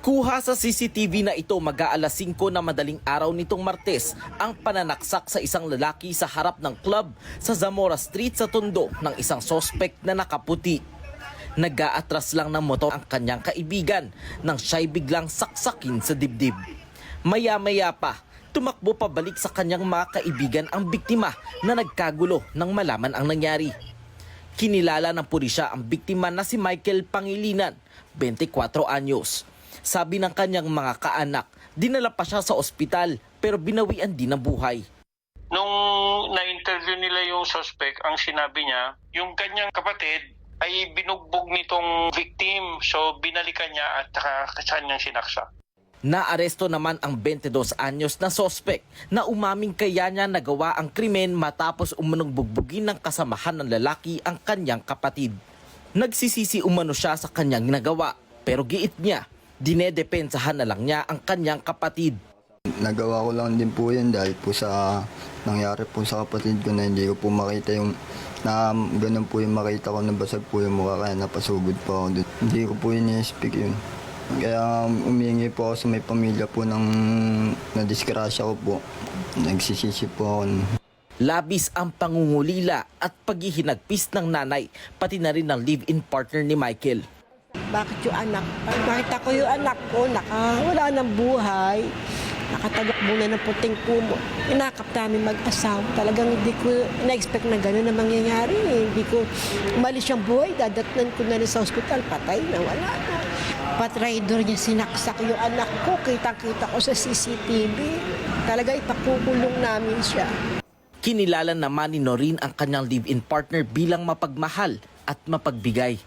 Kuha sa CCTV na ito mag-aalas 5 na madaling araw nitong Martes ang pananaksak sa isang lalaki sa harap ng club sa Zamora Street sa Tondo ng isang sospek na nakaputi. Nag-aatras lang ng motor ang kanyang kaibigan nang siya'y biglang saksakin sa dibdib. Maya-maya pa, tumakbo pabalik sa kanyang mga kaibigan ang biktima na nagkagulo nang malaman ang nangyari. Kinilala ng pulisya ang biktima na si Michael Pangilinan, 24 anyos. Sabi ng kanyang mga kaanak, dinala pa siya sa ospital pero binawian din ng buhay. Nung na-interview nila yung suspect, ang sinabi niya, yung kanyang kapatid ay binugbog nitong victim. So binalikan niya at saan niyang sinaksak. Naaresto naman ang 22 anyos na sospek na umaming kaya niya nagawa ang krimen matapos umunong bugbugin ng kasamahan ng lalaki ang kanyang kapatid. Nagsisisi umano siya sa kanyang nagawa pero giit niya, dinedepensahan na lang niya ang kanyang kapatid. Nagawa ko lang din po yun dahil po sa nangyari po sa kapatid ko na hindi ko po makita yung na ganun po yung makita ko na basag po yung mukha kaya napasugod po ako doon. Hindi ko po ini-speak yun. Kaya umihingi po ako sa may pamilya po ng nadiskrasya ko po. Nagsisisi po ako. Labis ang pangungulila at paghihinagpis ng nanay pati na rin ng live-in partner ni Michael. Bakit yung anak? Nakita ko yung anak ko, wala ng buhay. Nakatagak muna ng puting kumo. Inakap namin mag-asawa. Talagang hindi ko na-expect na gano'n na mangyayari. Hindi ko umalis yung buhay. Dadatnan ko na rin sa ospital. Patay na, wala na. Patraidor niya sinaksak yung anak ko. Kita-kita ko sa CCTV. Talaga ipakukulong namin siya. Kinilala naman ni Noreen ang kanyang live-in partner bilang mapagmahal at mapagbigay.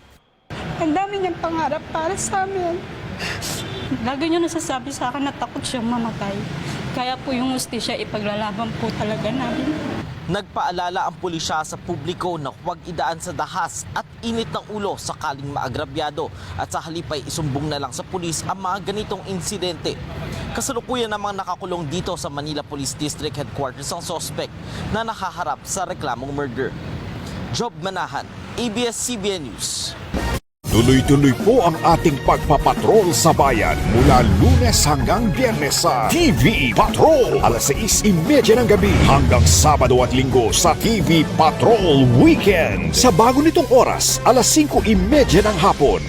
Ang dami niyang pangarap para sa amin. Lagi niya nasasabi sa akin na takot siyang mamatay. Kaya po yung hustisya ipaglalaban po talaga namin. Nagpaalala ang pulisya sa publiko na huwag idaan sa dahas at init ng ulo sakaling maagrabyado at sa halip ay isumbong na lang sa pulis ang mga ganitong insidente. Kasalukuyan namang nakakulong dito sa Manila Police District Headquarters ang suspect na nakaharap sa reklamong murder. Job Manahan, ABS-CBN News. Tuloy-tuloy po ang ating pagpapatrol sa bayan mula Lunes hanggang Biyernes sa TV Patrol. Alas 6:30 ng gabi hanggang Sabado at Linggo sa TV Patrol Weekend. Sa bago nitong oras, alas 5:30 ng hapon.